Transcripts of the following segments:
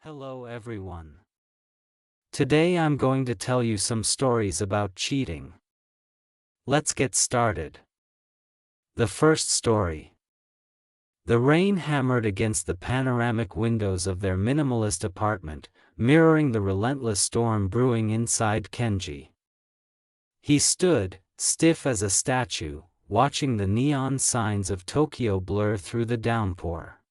Hello everyone. Today I'm going to tell you some stories about cheating. Let's get started. The first story. The rain hammered against the panoramic windows of their minimalist apartment, mirroring the relentless storm brewing inside Kenji. He stood, stiff as a statue, watching the neon signs of Tokyo blur through the downpour.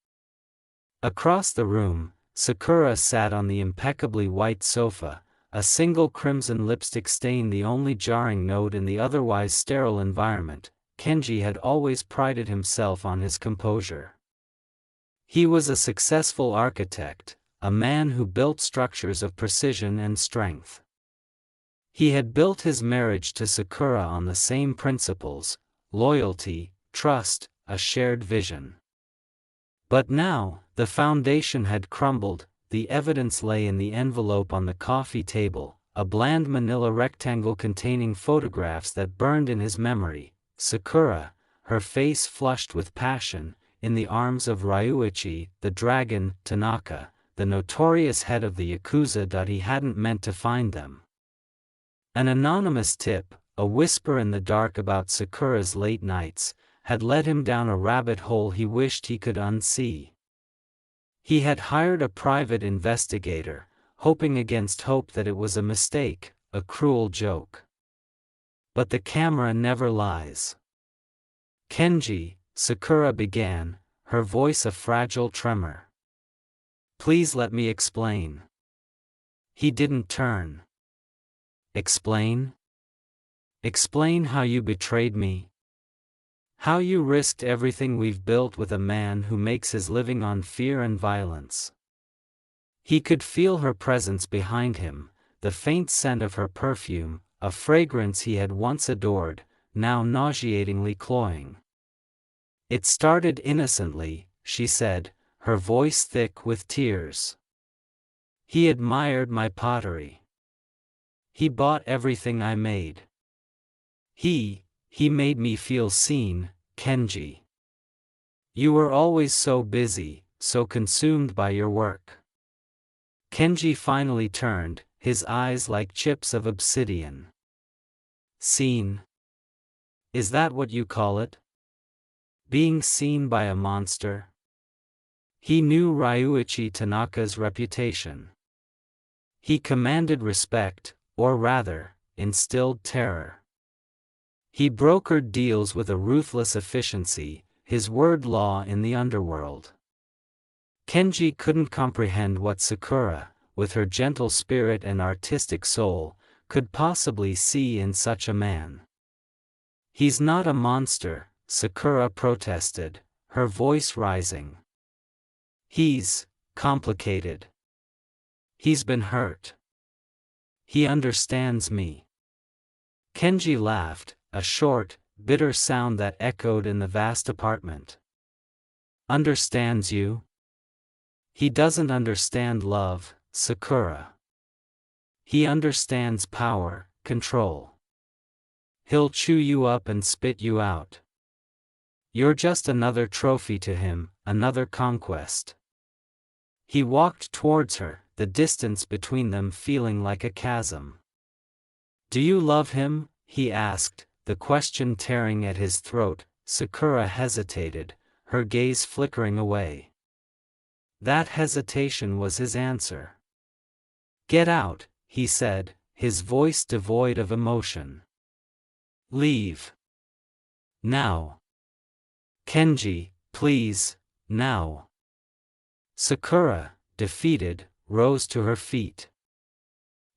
Across the room, Sakura sat on the impeccably white sofa, a single crimson lipstick stain the only jarring note in the otherwise sterile environment. Kenji had always prided himself on his composure. He was a successful architect, a man who built structures of precision and strength. He had built his marriage to Sakura on the same principles: loyalty, trust, a shared vision. But now, the foundation had crumbled. The evidence lay in the envelope on the coffee table, a bland manila rectangle containing photographs that burned in his memory. Sakura, her face flushed with passion, in the arms of Ryuichi, the dragon; Tanaka, the notorious head of the Yakuza. He hadn't meant to find them. An anonymous tip, a whisper in the dark about Sakura's late nights, had led him down a rabbit hole he wished he could unsee. He had hired a private investigator, hoping against hope that it was a mistake, a cruel joke. But the camera never lies. "Kenji," Sakura began, her voice a fragile tremor. "Please let me explain." He didn't turn. "Explain? Explain how you betrayed me? How you risked everything we've built with a man who makes his living on fear and violence." He could feel her presence behind him, the faint scent of her perfume, a fragrance he had once adored, now nauseatingly cloying. "It started innocently," she said, her voice thick with tears. "He admired my pottery. He bought everything I made. He made me feel seen, Kenji. You were always so busy, so consumed by your work." Kenji finally turned, his eyes like chips of obsidian. "Seen? Is that what you call it? Being seen by a monster?" He knew Ryuichi Tanaka's reputation. He commanded respect, or rather, instilled terror. He brokered deals with a ruthless efficiency, his word law in the underworld. Kenji couldn't comprehend what Sakura, with her gentle spirit and artistic soul, could possibly see in such a man. "He's not a monster," Sakura protested, her voice rising. "He's complicated. He's been hurt. He understands me." Kenji laughed, a short, bitter sound that echoed in the vast apartment. "Understands you? He doesn't understand love, Sakura. He understands power, control. He'll chew you up and spit you out. You're just another trophy to him, another conquest." He walked towards her, the distance between them feeling like a chasm. "Do you love him?" he asked, the question tearing at his throat. Sakura hesitated, her gaze flickering away. That hesitation was his answer. "Get out," he said, his voice devoid of emotion. "Leave. Now. Kenji, please, now." Sakura, defeated, rose to her feet.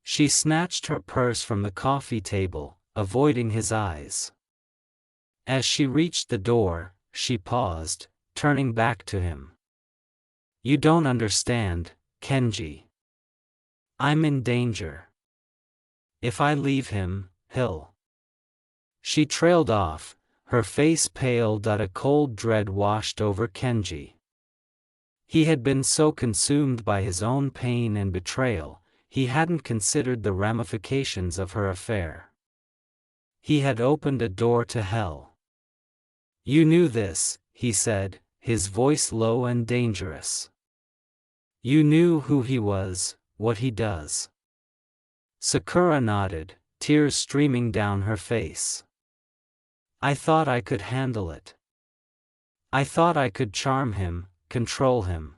She snatched her purse from the coffee table, avoiding his eyes. As she reached the door, she paused, turning back to him. "You don't understand, Kenji. I'm in danger. If I leave him, he'll..." She trailed off, her face pale. A cold dread washed over Kenji. He had been so consumed by his own pain and betrayal, he hadn't considered the ramifications of her affair. He had opened a door to hell. "You knew this," he said, his voice low and dangerous. You knew who he was, what he does. Sakura nodded, tears streaming down her face. I thought I could handle it. I thought I could charm him, control him.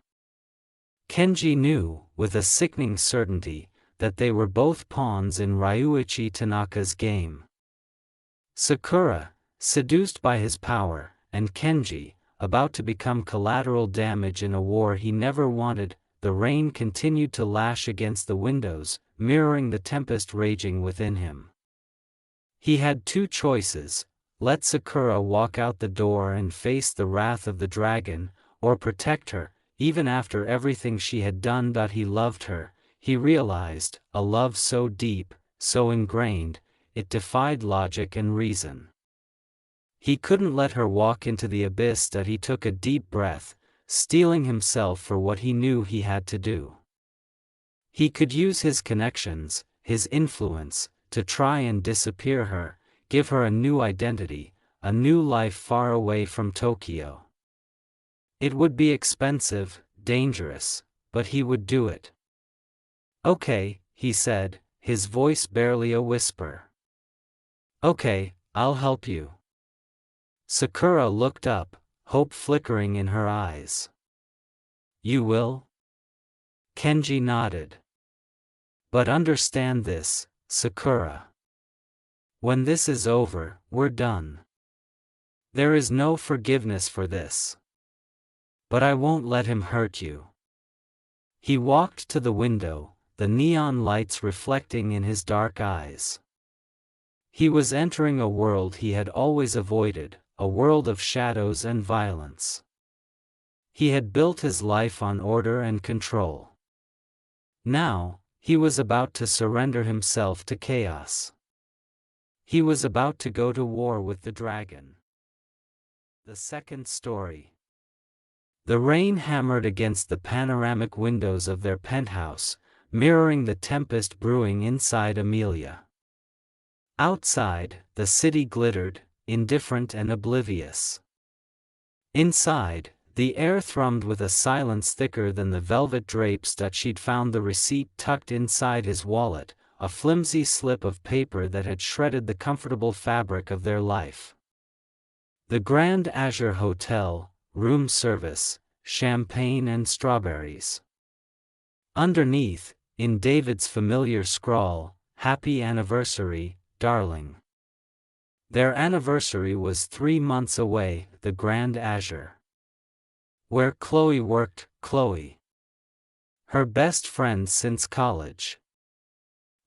Kenji knew, with a sickening certainty, that they were both pawns in Ryuichi Tanaka's game. Sakura, seduced by his power, and Kenji, about to become collateral damage in a war he never wanted. The rain continued to lash against the windows, mirroring the tempest raging within him. He had two choices: let Sakura walk out the door and face the wrath of the dragon, or protect her, even after everything she had done. He loved her, he realized, a love so deep, so ingrained, it defied logic and reason. He couldn't let her walk into the abyss. He took a deep breath, steeling himself for what he knew he had to do. He could use his connections, his influence, to try and disappear her, give her a new identity, a new life far away from Tokyo. It would be expensive, dangerous, but he would do it. Okay, he said, his voice barely a whisper. Okay, I'll help you. Sakura looked up, hope flickering in her eyes. You will? Kenji nodded. But understand this, Sakura. When this is over, we're done. There is no forgiveness for this. But I won't let him hurt you. He walked to the window, the neon lights reflecting in his dark eyes. He was entering a world he had always avoided, a world of shadows and violence. He had built his life on order and control. Now, he was about to surrender himself to chaos. He was about to go to war with the dragon. The second story. The rain hammered against the panoramic windows of their penthouse, mirroring the tempest brewing inside Amelia. Outside, the city glittered, indifferent and oblivious. Inside, the air thrummed with a silence thicker than the velvet drapes. She'd found the receipt tucked inside his wallet, a flimsy slip of paper that had shredded the comfortable fabric of their life. The Grand Azure Hotel, room service, champagne and strawberries. Underneath, in David's familiar scrawl, Happy Anniversary, Darling. Their anniversary was 3 months away. The Grand Azure. Where Chloe worked, Chloe. Her best friend since college.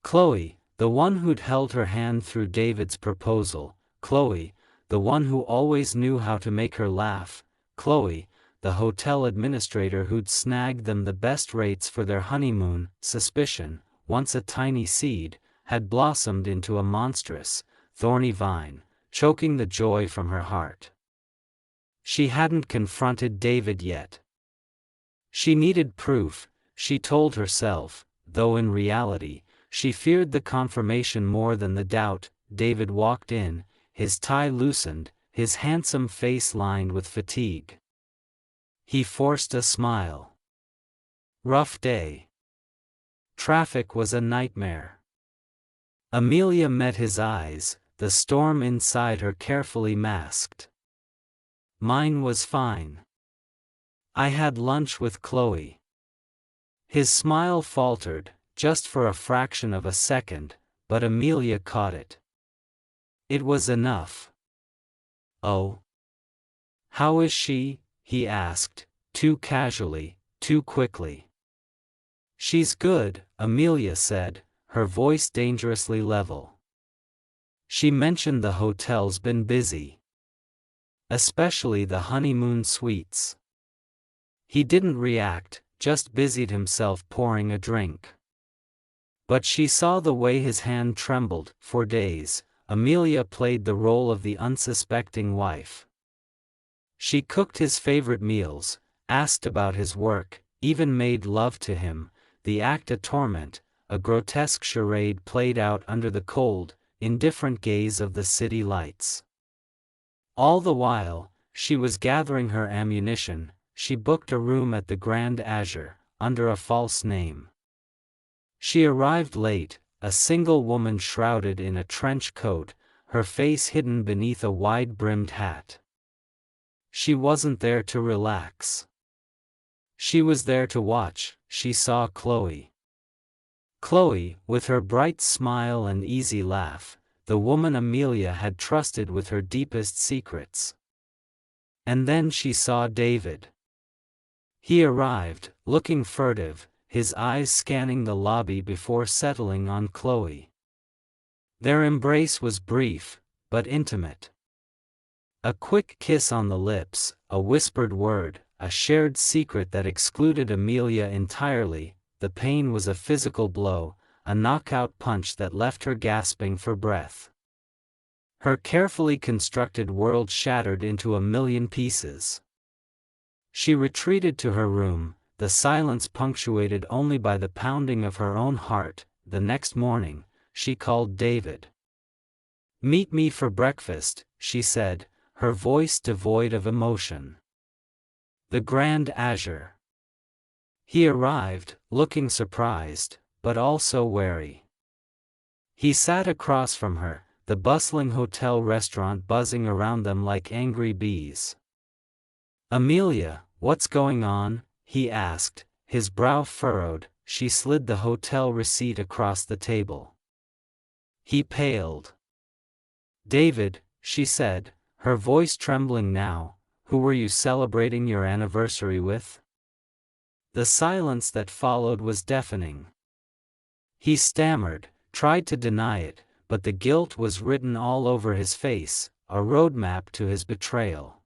Chloe, the one who'd held her hand through David's proposal. Chloe, the one who always knew how to make her laugh. Chloe, the hotel administrator who'd snagged them the best rates for their honeymoon. Suspicion, once a tiny seed, had blossomed into a monstrous, thorny vine, choking the joy from her heart. She hadn't confronted David yet. She needed proof, she told herself, though in reality, she feared the confirmation more than the doubt. David walked in, his tie loosened, his handsome face lined with fatigue. He forced a smile. Rough day. Traffic was a nightmare. Amelia met his eyes, the storm inside her carefully masked. Mine was fine. I had lunch with Chloe. His smile faltered, just for a fraction of a second, but Amelia caught it. It was enough. Oh. How is she? He asked, too casually, too quickly. She's good, Amelia said, her voice dangerously level. She mentioned the hotel's been busy. Especially the honeymoon suites. He didn't react, just busied himself pouring a drink. But she saw the way his hand trembled. For days, Amelia played the role of the unsuspecting wife. She cooked his favorite meals, asked about his work, even made love to him, the act a torment, a grotesque charade played out under the cold, indifferent gaze of the city lights. All the while, she was gathering her ammunition. She booked a room at the Grand Azure, under a false name. She arrived late, a single woman shrouded in a trench coat, her face hidden beneath a wide-brimmed hat. She wasn't there to relax. She was there to watch. She saw Chloe. Chloe, with her bright smile and easy laugh, the woman Amelia had trusted with her deepest secrets. And then she saw David. He arrived, looking furtive, his eyes scanning the lobby before settling on Chloe. Their embrace was brief, but intimate. A quick kiss on the lips, a whispered word, a shared secret that excluded Amelia entirely. The pain was a physical blow, a knockout punch that left her gasping for breath. Her carefully constructed world shattered into a million pieces. She retreated to her room, the silence punctuated only by the pounding of her own heart. The next morning, she called David. "Meet me for breakfast," she said, her voice devoid of emotion. The Grand Azure. He arrived, looking surprised, but also wary. He sat across from her, the bustling hotel restaurant buzzing around them like angry bees. "Amelia, what's going on?" he asked, his brow furrowed. She slid the hotel receipt across the table. He paled. "David," she said, her voice trembling now, "who were you celebrating your anniversary with?" The silence that followed was deafening. He stammered, tried to deny it, but the guilt was written all over his face, a roadmap to his betrayal.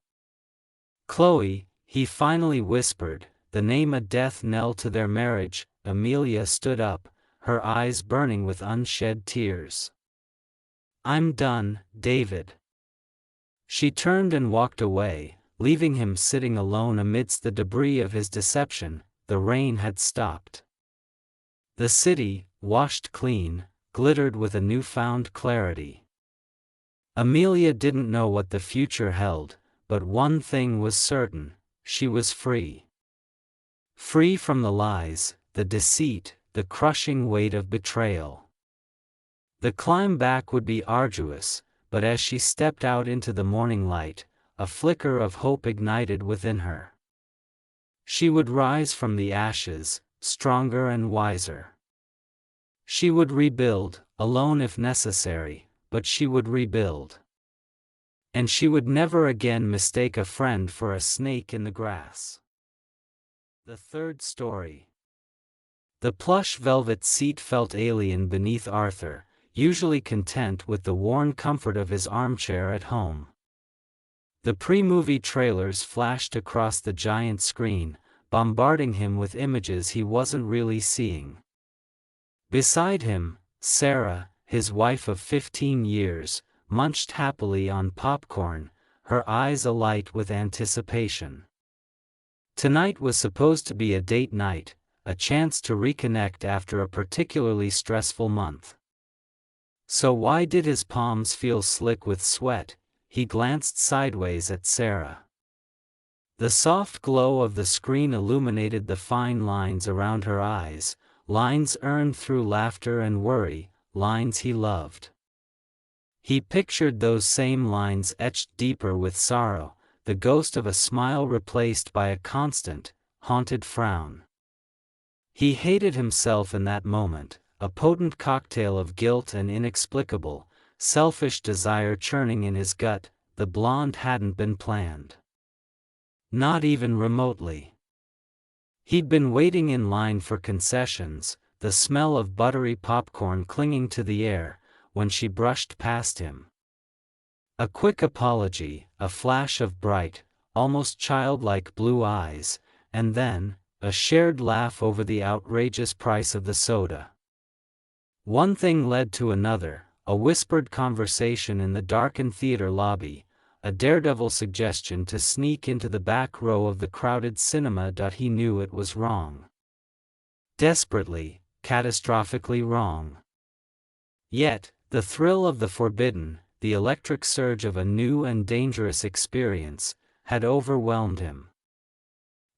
"Chloe," he finally whispered, the name a death knell to their marriage. Amelia stood up, her eyes burning with unshed tears. "I'm done, David." She turned and walked away, leaving him sitting alone amidst the debris of his deception. The rain had stopped. The city, washed clean, glittered with a newfound clarity. Amelia didn't know what the future held, but one thing was certain: she was free. Free from the lies, the deceit, the crushing weight of betrayal. The climb back would be arduous, but as she stepped out into the morning light, a flicker of hope ignited within her. She would rise from the ashes, stronger and wiser. She would rebuild, alone if necessary, but she would rebuild. And she would never again mistake a friend for a snake in the grass. The third story. The plush velvet seat felt alien beneath Arthur, usually content with the worn comfort of his armchair at home. The pre-movie trailers flashed across the giant screen, bombarding him with images he wasn't really seeing. Beside him, Sarah, his wife of 15 years, munched happily on popcorn, her eyes alight with anticipation. Tonight was supposed to be a date night, a chance to reconnect after a particularly stressful month. So why did his palms feel slick with sweat? He glanced sideways at Sarah. The soft glow of the screen illuminated the fine lines around her eyes, lines earned through laughter and worry, lines he loved. He pictured those same lines etched deeper with sorrow, the ghost of a smile replaced by a constant, haunted frown. He hated himself in that moment, a potent cocktail of guilt and inexplicable, selfish desire churning in his gut. The blonde hadn't been planned. Not even remotely. He'd been waiting in line for concessions, the smell of buttery popcorn clinging to the air, when she brushed past him. A quick apology, a flash of bright, almost childlike blue eyes, and then, a shared laugh over the outrageous price of the soda. One thing led to another, a whispered conversation in the darkened theater lobby, a daredevil suggestion to sneak into the back row of the crowded cinema. He knew it was wrong. Desperately, catastrophically wrong. Yet, the thrill of the forbidden, the electric surge of a new and dangerous experience, had overwhelmed him.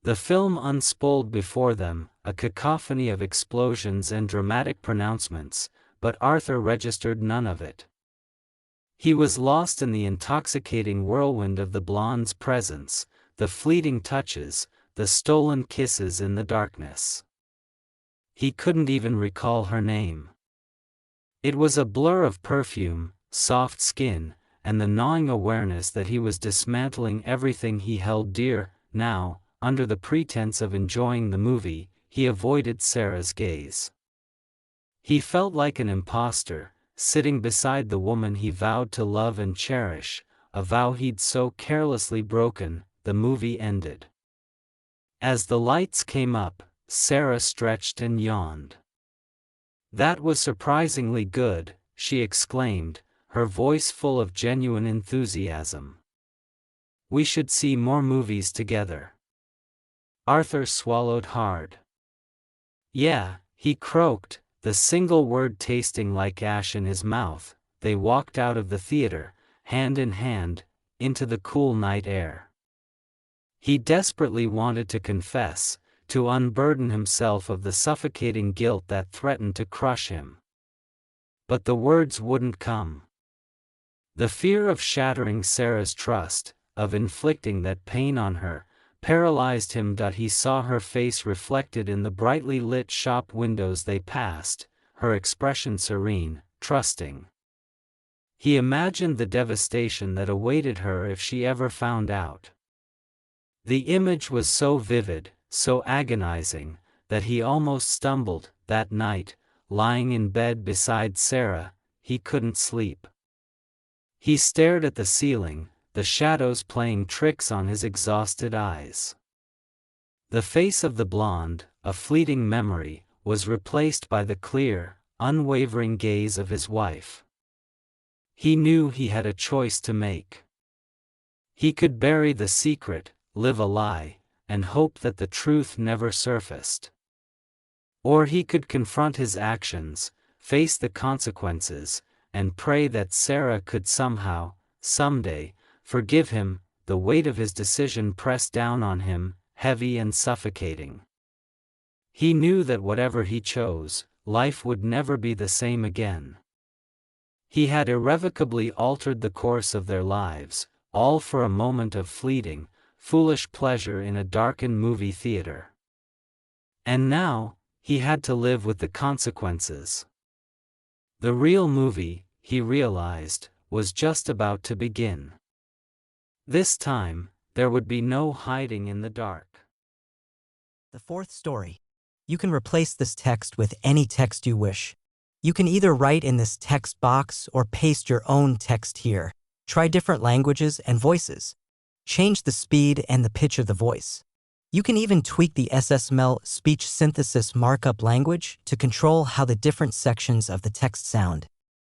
The film unspoled before them, a cacophony of explosions and dramatic pronouncements, but Arthur registered none of it. He was lost in the intoxicating whirlwind of the blonde's presence, the fleeting touches, the stolen kisses in the darkness. He couldn't even recall her name. It was a blur of perfume, soft skin, and the gnawing awareness that he was dismantling everything he held dear. Now, under the pretense of enjoying the movie, he avoided Sarah's gaze. He felt like an imposter, sitting beside the woman he vowed to love and cherish, a vow he'd so carelessly broken. The movie ended. As the lights came up, Sarah stretched and yawned. "That was surprisingly good," she exclaimed, her voice full of genuine enthusiasm. "We should see more movies together." Arthur swallowed hard. "Yeah," he croaked, the single word tasting like ash in his mouth. They walked out of the theater, hand in hand, into the cool night air. He desperately wanted to confess, to unburden himself of the suffocating guilt that threatened to crush him. But the words wouldn't come. The fear of shattering Sarah's trust, of inflicting that pain on her, paralyzed him. He saw her face reflected in the brightly lit shop windows they passed, her expression serene, trusting. He imagined the devastation that awaited her if she ever found out. The image was so vivid, so agonizing, that he almost stumbled. That night, lying in bed beside Sarah, he couldn't sleep. He stared at the ceiling, the shadows playing tricks on his exhausted eyes. The face of the blonde, a fleeting memory, was replaced by the clear, unwavering gaze of his wife. He knew he had a choice to make. He could bury the secret, live a lie, and hope that the truth never surfaced. Or he could confront his actions, face the consequences, and pray that Sarah could somehow, someday, forgive him. The weight of his decision pressed down on him, heavy and suffocating. He knew that whatever he chose, life would never be the same again. He had irrevocably altered the course of their lives, all for a moment of fleeting, foolish pleasure in a darkened movie theater. And now, he had to live with the consequences. The real movie, he realized, was just about to begin. This time, there would be no hiding in the dark. The fourth story. You can replace this text with any text you wish. You can either write in this text box or paste your own text here. Try different languages and voices. Change the speed and the pitch of the voice. You can even tweak the SSML speech synthesis markup language to control how the different sections of the text sound.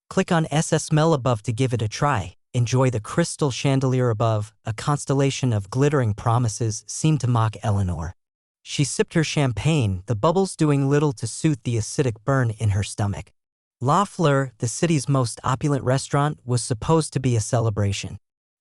Click on SSML above to give it a try. Enjoy the crystal chandelier above. A constellation of glittering promises seemed to mock Eleanor. She sipped her champagne, the bubbles doing little to soothe the acidic burn in her stomach. La Fleur, the city's most opulent restaurant, was supposed to be a celebration.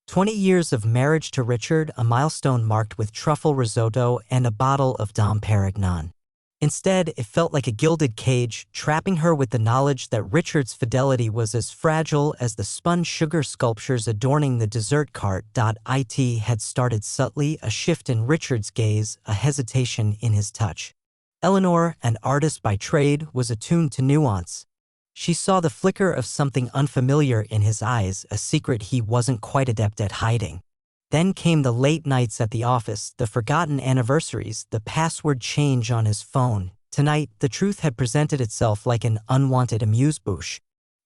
20 years of marriage to Richard, a milestone marked with truffle risotto and a bottle of Dom Perignon. Instead, it felt like a gilded cage, trapping her with the knowledge that Richard's fidelity was as fragile as the spun sugar sculptures adorning the dessert cart. It had started subtly, a shift in Richard's gaze, a hesitation in his touch. Eleanor, an artist by trade, was attuned to nuance. She saw the flicker of something unfamiliar in his eyes, a secret he wasn't quite adept at hiding. Then came the late nights at the office, the forgotten anniversaries, the password change on his phone. Tonight, the truth had presented itself like an unwanted amuse-bouche.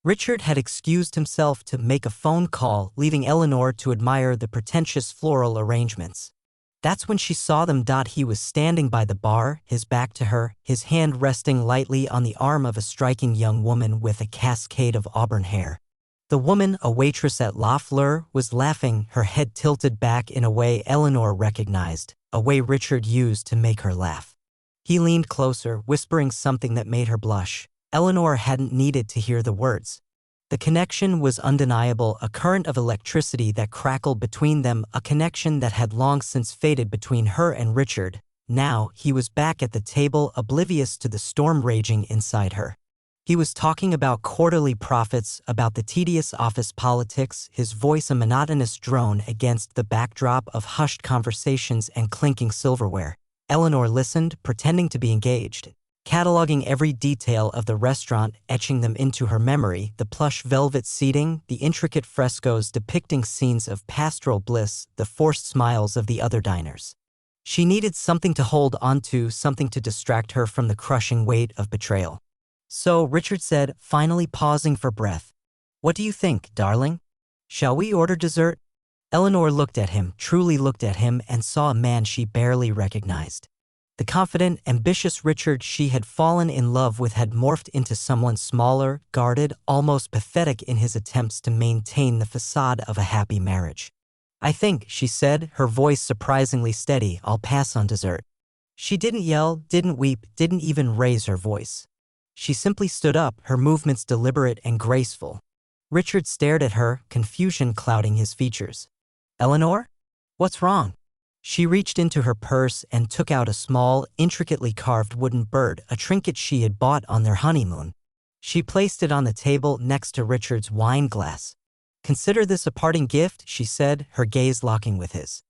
Richard had excused himself to make a phone call, leaving Eleanor to admire the pretentious floral arrangements. That's when she saw them. He was standing by the bar, his back to her, his hand resting lightly on the arm of a striking young woman with a cascade of auburn hair. The woman, a waitress at La Fleur, was laughing, her head tilted back in a way Eleanor recognized, a way Richard used to make her laugh. He leaned closer, whispering something that made her blush. Eleanor hadn't needed to hear the words. The connection was undeniable, a current of electricity that crackled between them, a connection that had long since faded between her and Richard. Now, he was back at the table, oblivious to the storm raging inside her. He was talking about quarterly profits, about the tedious office politics, his voice a monotonous drone against the backdrop of hushed conversations and clinking silverware. Eleanor listened, pretending to be engaged, cataloging every detail of the restaurant, etching them into her memory, the plush velvet seating, the intricate frescoes depicting scenes of pastoral bliss, the forced smiles of the other diners. She needed something to hold onto, something to distract her from the crushing weight of betrayal. So, Richard said, finally pausing for breath. "What do you think, darling? Shall we order dessert?" Eleanor looked at him, truly looked at him, and saw a man she barely recognized. The confident, ambitious Richard she had fallen in love with had morphed into someone smaller, guarded, almost pathetic in his attempts to maintain the facade of a happy marriage. "I think," she said, her voice surprisingly steady, "I'll pass on dessert." She didn't yell, didn't weep, didn't even raise her voice. She simply stood up, her movements deliberate and graceful. Richard stared at her, confusion clouding his features. "Eleanor? What's wrong?" She reached into her purse and took out a small, intricately carved wooden bird, a trinket she had bought on their honeymoon. She placed it on the table next to Richard's wine glass. "Consider this a parting gift," she said, her gaze locking with his.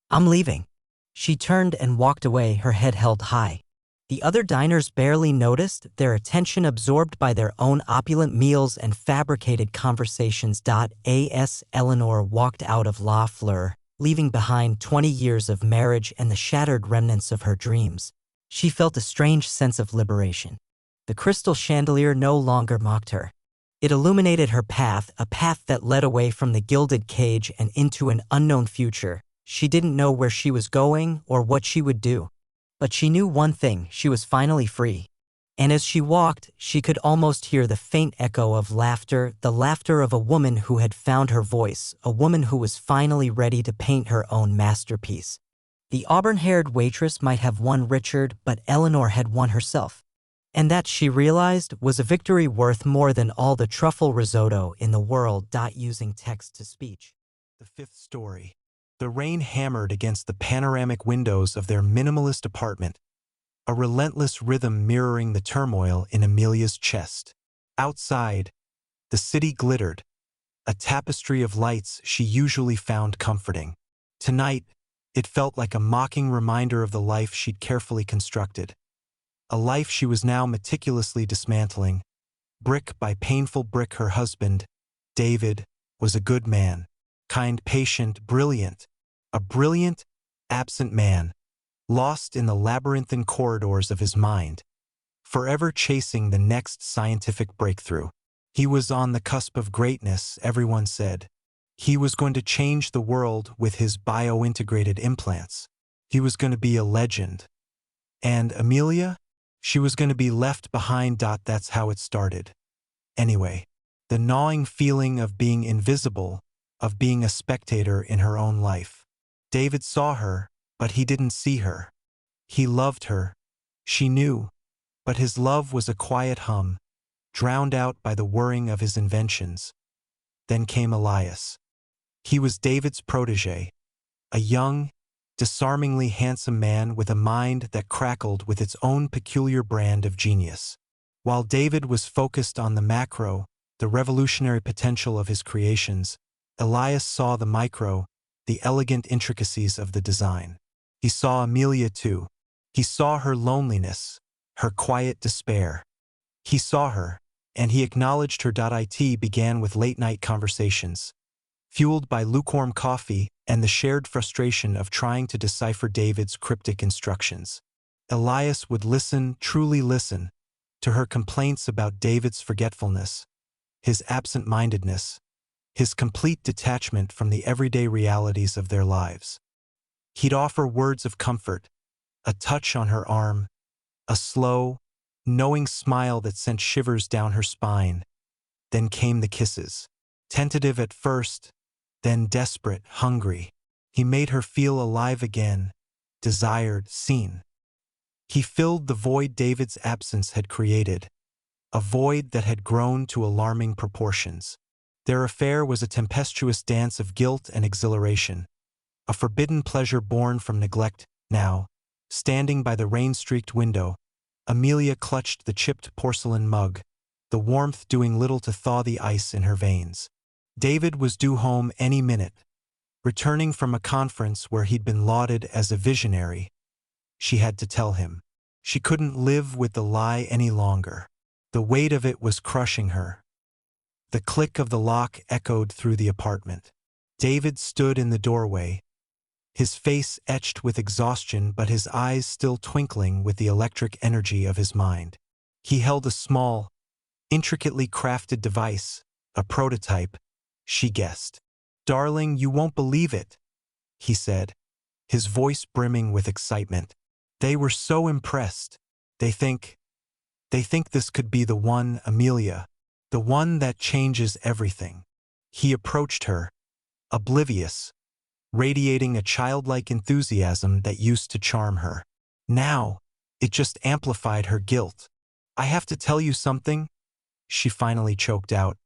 "I'm leaving." She turned and walked away, her head held high. The other diners barely noticed, their attention absorbed by their own opulent meals and fabricated conversations. As Eleanor walked out of La Fleur, leaving behind 20 years of marriage and the shattered remnants of her dreams, she felt a strange sense of liberation. The crystal chandelier no longer mocked her. It illuminated her path, a path that led away from the gilded cage and into an unknown future. She didn't know where she was going or what she would do. But she knew one thing, she was finally free. And as she walked, she could almost hear the faint echo of laughter, the laughter of a woman who had found her voice, a woman who was finally ready to paint her own masterpiece. The auburn-haired waitress might have won Richard, but Eleanor had won herself. And that, she realized, was a victory worth more than all the truffle risotto in the world. Using text-to-speech. The fifth story. The rain hammered against the panoramic windows of their minimalist apartment, a relentless rhythm mirroring the turmoil in Amelia's chest. Outside, the city glittered, a tapestry of lights she usually found comforting. Tonight, it felt like a mocking reminder of the life she'd carefully constructed, a life she was now meticulously dismantling. Brick by painful brick, her husband, David, was a good man, kind, patient, brilliant, a brilliant, absent man, lost in the labyrinthine corridors of his mind, forever chasing the next scientific breakthrough. He was on the cusp of greatness, everyone said. He was going to change the world with his bio-integrated implants. He was going to be a legend. And Amelia? She was going to be left behind. That's how it started. Anyway, the gnawing feeling of being invisible, of being a spectator in her own life. David saw her, but he didn't see her. He loved her. She knew, but his love was a quiet hum, drowned out by the whirring of his inventions. Then came Elias. He was David's protégé, a young, disarmingly handsome man with a mind that crackled with its own peculiar brand of genius. While David was focused on the macro, the revolutionary potential of his creations, Elias saw the micro, the elegant intricacies of the design. He saw Amelia too. He saw her loneliness, her quiet despair. He saw her, and he acknowledged her. It began with late-night conversations, fueled by lukewarm coffee and the shared frustration of trying to decipher David's cryptic instructions. Elias would listen, truly listen, to her complaints about David's forgetfulness, his absent-mindedness, his complete detachment from the everyday realities of their lives. He'd offer words of comfort, a touch on her arm, a slow, knowing smile that sent shivers down her spine. Then came the kisses. Tentative at first, then desperate, hungry. He made her feel alive again, desired, seen. He filled the void David's absence had created, a void that had grown to alarming proportions. Their affair was a tempestuous dance of guilt and exhilaration, a forbidden pleasure born from neglect, now, Standing by the rain-streaked window, Amelia clutched the chipped porcelain mug, the warmth doing little to thaw the ice in her veins. David was due home any minute. Returning from a conference where he'd been lauded as a visionary, she had to tell him. She couldn't live with the lie any longer. The weight of it was crushing her. The click of the lock echoed through the apartment. David stood in the doorway, his face etched with exhaustion but his eyes still twinkling with the electric energy of his mind. He held a small, intricately crafted device, a prototype, she guessed. "Darling, you won't believe it," he said, his voice brimming with excitement. "They were so impressed. They think this could be the one, Amelia, the one that changes everything." He approached her, oblivious, radiating a childlike enthusiasm that used to charm her. Now, it just amplified her guilt. "I have to tell you something," she finally choked out,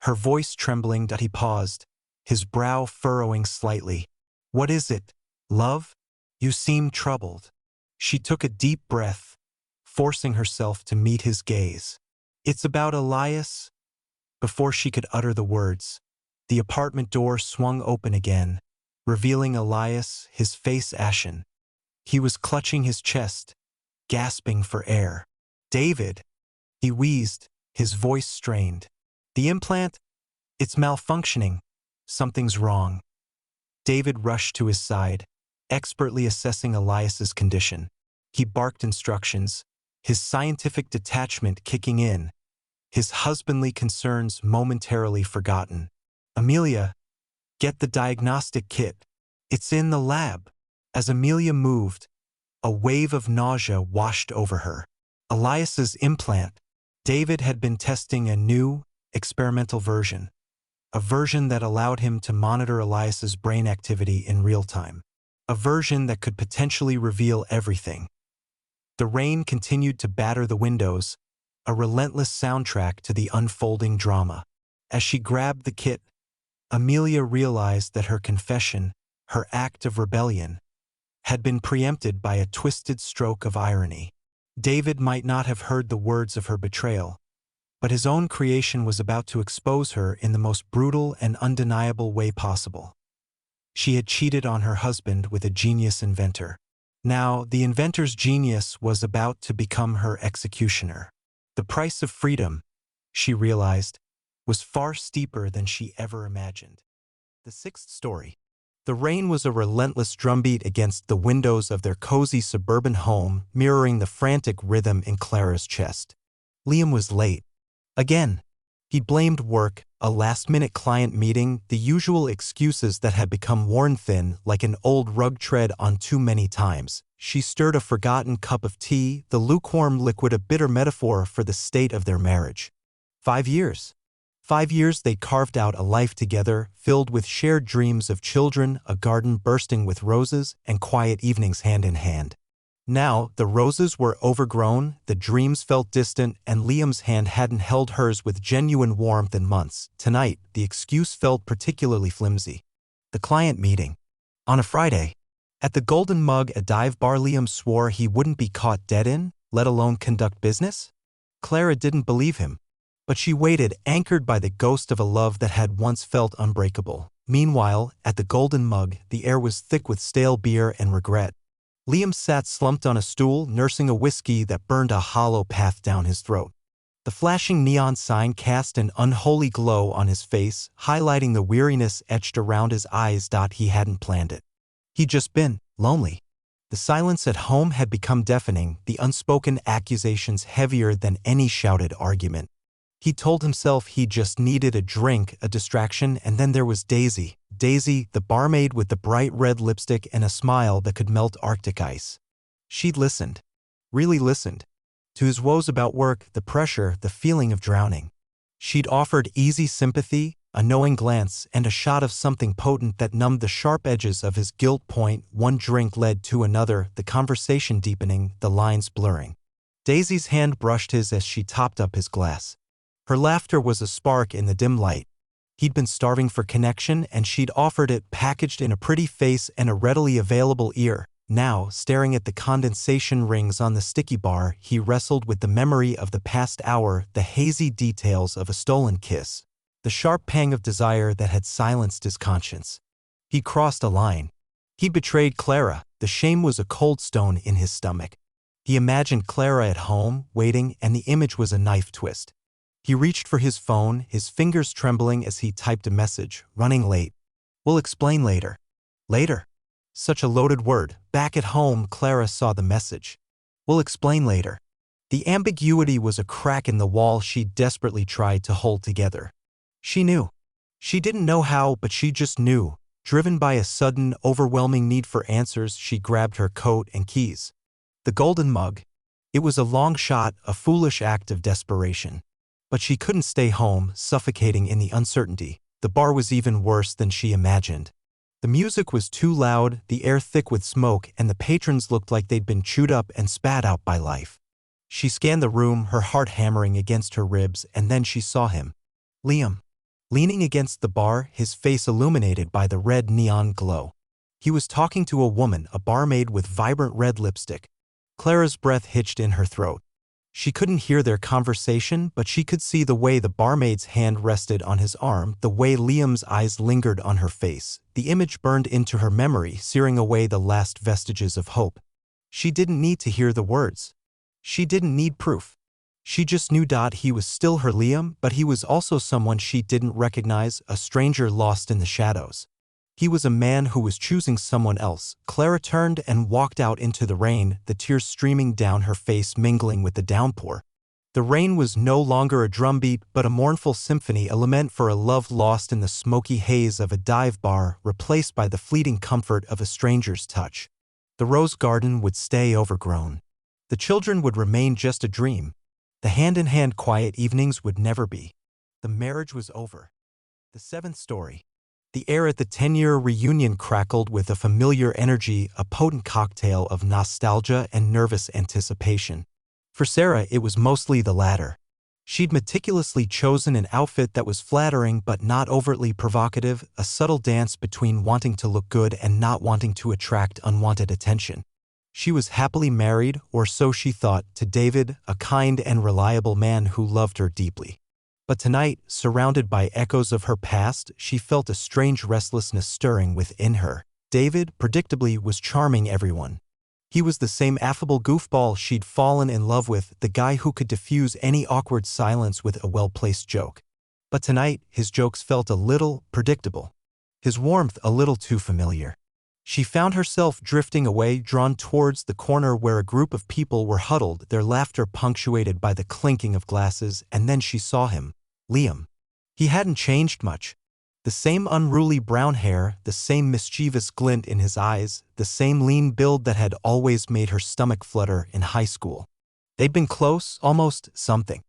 her voice trembling. He paused, his brow furrowing slightly. "What is it, love? You seem troubled." She took a deep breath, forcing herself to meet his gaze. "It's about Elias." Before she could utter the words, the apartment door swung open again, revealing Elias, his face ashen. He was clutching his chest, gasping for air. "David," he wheezed, his voice strained. "The implant? It's malfunctioning. Something's wrong." David rushed to his side, expertly assessing Elias's condition. He barked instructions, his scientific detachment kicking in, his husbandly concerns momentarily forgotten. "Amelia, get the diagnostic kit. It's in the lab." As Amelia moved, a wave of nausea washed over her. Elias's implant. David had been testing a new, experimental version. A version that allowed him to monitor Elias's brain activity in real time. A version that could potentially reveal everything. The rain continued to batter the windows, a relentless soundtrack to the unfolding drama. As she grabbed the kit, Amelia realized that her confession, her act of rebellion, had been preempted by a twisted stroke of irony. David might not have heard the words of her betrayal, but his own creation was about to expose her in the most brutal and undeniable way possible. She had cheated on her husband with a genius inventor. Now, the inventor's genius was about to become her executioner. The price of freedom, she realized, was far steeper than she ever imagined. The sixth story. The rain was a relentless drumbeat against the windows of their cozy suburban home, mirroring the frantic rhythm in Clara's chest. Liam was late. Again. He blamed work, a last-minute client meeting, the usual excuses that had become worn thin like an old rug tread on too many times. She stirred a forgotten cup of tea, the lukewarm liquid a bitter metaphor for the state of their marriage. 5 years. 5 years they carved out a life together, filled with shared dreams of children, a garden bursting with roses, and quiet evenings hand in hand. Now, the roses were overgrown, the dreams felt distant, and Liam's hand hadn't held hers with genuine warmth in months. Tonight, the excuse felt particularly flimsy. The client meeting. On a Friday. At the Golden Mug, a dive bar Liam swore he wouldn't be caught dead in, let alone conduct business. Clara didn't believe him, but she waited, anchored by the ghost of a love that had once felt unbreakable. Meanwhile, at the Golden Mug, the air was thick with stale beer and regret. Liam sat slumped on a stool, nursing a whiskey that burned a hollow path down his throat. The flashing neon sign cast an unholy glow on his face, highlighting the weariness etched around his eyes. He hadn't planned it. He'd just been lonely. The silence at home had become deafening, the unspoken accusations heavier than any shouted argument. He told himself he just needed a drink, a distraction, and then there was Daisy. Daisy, the barmaid with the bright red lipstick and a smile that could melt Arctic ice. She'd listened. Really listened. To his woes about work, the pressure, the feeling of drowning. She'd offered easy sympathy, a knowing glance, and a shot of something potent that numbed the sharp edges of his guilt point. One drink led to another, the conversation deepening, the lines blurring. Daisy's hand brushed his as she topped up his glass. Her laughter was a spark in the dim light. He'd been starving for connection, and she'd offered it packaged in a pretty face and a readily available ear. Now, staring at the condensation rings on the sticky bar, he wrestled with the memory of the past hour, the hazy details of a stolen kiss, the sharp pang of desire that had silenced his conscience. He crossed a line. He betrayed Clara. The shame was a cold stone in his stomach. He imagined Clara at home, waiting, and the image was a knife twist. He reached for his phone, his fingers trembling as he typed a message, running late. "We'll explain later." Later? Such a loaded word. Back at home, Clara saw the message. "We'll explain later." The ambiguity was a crack in the wall she desperately tried to hold together. She knew. She didn't know how, but she just knew. Driven by a sudden, overwhelming need for answers, she grabbed her coat and keys. The golden mug. It was a long shot, a foolish act of desperation. But she couldn't stay home, suffocating in the uncertainty. The bar was even worse than she imagined. The music was too loud, the air thick with smoke, and the patrons looked like they'd been chewed up and spat out by life. She scanned the room, her heart hammering against her ribs, and then she saw him. Liam. Leaning against the bar, his face illuminated by the red neon glow. He was talking to a woman, a barmaid with vibrant red lipstick. Clara's breath hitched in her throat. She couldn't hear their conversation, but she could see the way the barmaid's hand rested on his arm, the way Liam's eyes lingered on her face. The image burned into her memory, searing away the last vestiges of hope. She didn't need to hear the words. She didn't need proof. She just knew he was still her Liam, but he was also someone she didn't recognize, a stranger lost in the shadows. He was a man who was choosing someone else. Clara turned and walked out into the rain, the tears streaming down her face mingling with the downpour. The rain was no longer a drumbeat, but a mournful symphony, a lament for a love lost in the smoky haze of a dive bar, replaced by the fleeting comfort of a stranger's touch. The rose garden would stay overgrown. The children would remain just a dream. The hand-in-hand quiet evenings would never be. The marriage was over. The seventh story. The air at the 10-year reunion crackled with a familiar energy, a potent cocktail of nostalgia and nervous anticipation. For Sarah, it was mostly the latter. She'd meticulously chosen an outfit that was flattering but not overtly provocative, a subtle dance between wanting to look good and not wanting to attract unwanted attention. She was happily married, or so she thought, to David, a kind and reliable man who loved her deeply. But tonight, surrounded by echoes of her past, she felt a strange restlessness stirring within her. David, predictably, was charming everyone. He was the same affable goofball she'd fallen in love with, the guy who could diffuse any awkward silence with a well-placed joke. But tonight, his jokes felt a little predictable. His warmth a little too familiar. She found herself drifting away, drawn towards the corner where a group of people were huddled, their laughter punctuated by the clinking of glasses, and then she saw him. Liam. He hadn't changed much. The same unruly brown hair, the same mischievous glint in his eyes, the same lean build that had always made her stomach flutter in high school. They'd been close, almost something.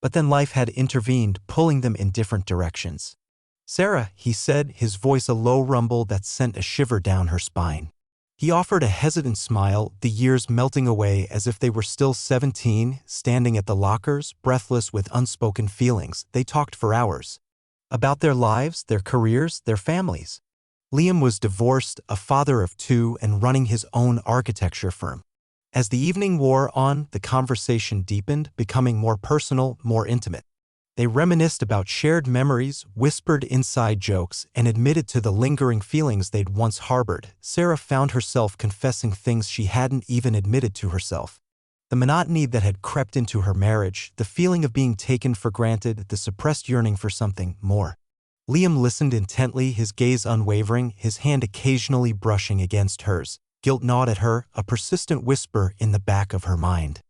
But then life had intervened, pulling them in different directions. "Sarah," he said, his voice a low rumble that sent a shiver down her spine. He offered a hesitant smile, the years melting away as if they were still 17, standing at the lockers, breathless with unspoken feelings. They talked for hours. About their lives, their careers, their families. Liam was divorced, a father of 2, and running his own architecture firm. As the evening wore on, the conversation deepened, becoming more personal, more intimate. They reminisced about shared memories, whispered inside jokes, and admitted to the lingering feelings they'd once harbored. Sarah found herself confessing things she hadn't even admitted to herself. The monotony that had crept into her marriage, the feeling of being taken for granted, the suppressed yearning for something more. Liam listened intently, his gaze unwavering, his hand occasionally brushing against hers. Guilt gnawed at her, a persistent whisper in the back of her mind.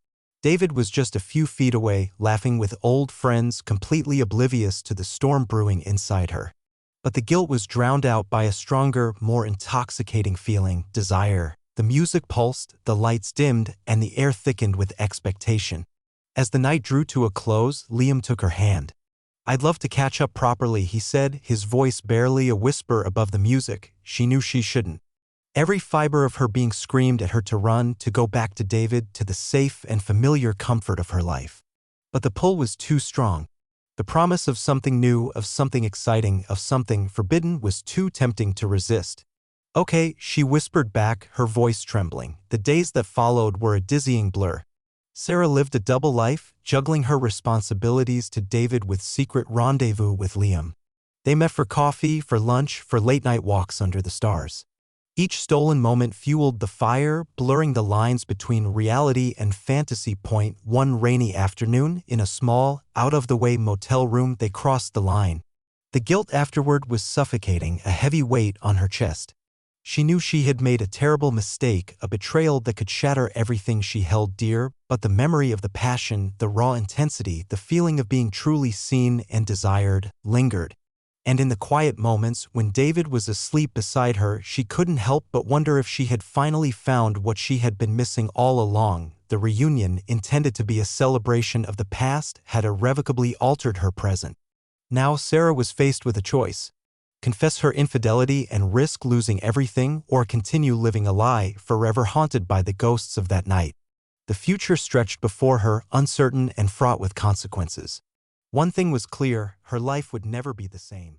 David was just a few feet away, laughing with old friends, completely oblivious to the storm brewing inside her. But the guilt was drowned out by a stronger, more intoxicating feeling, desire. The music pulsed, the lights dimmed, and the air thickened with expectation. As the night drew to a close, Liam took her hand. "I'd love to catch up properly," he said, his voice barely a whisper above the music. She knew she shouldn't. Every fiber of her being screamed at her to run, to go back to David, to the safe and familiar comfort of her life. But the pull was too strong. The promise of something new, of something exciting, of something forbidden was too tempting to resist. Okay, she whispered back, her voice trembling. The days that followed were a dizzying blur. Sarah lived a double life, juggling her responsibilities to David with secret rendezvous with Liam. They met for coffee, for lunch, for late-night walks under the stars. Each stolen moment fueled the fire, blurring the lines between reality and fantasy. One rainy afternoon, in a small, out-of-the-way motel room, they crossed the line. The guilt afterward was suffocating, a heavy weight on her chest. She knew she had made a terrible mistake, a betrayal that could shatter everything she held dear, but the memory of the passion, the raw intensity, the feeling of being truly seen and desired, lingered. And in the quiet moments, when David was asleep beside her, she couldn't help but wonder if she had finally found what she had been missing all along. The reunion, intended to be a celebration of the past, had irrevocably altered her present. Now Sarah was faced with a choice: confess her infidelity and risk losing everything, or continue living a lie, forever haunted by the ghosts of that night. The future stretched before her, uncertain and fraught with consequences. One thing was clear: her life would never be the same.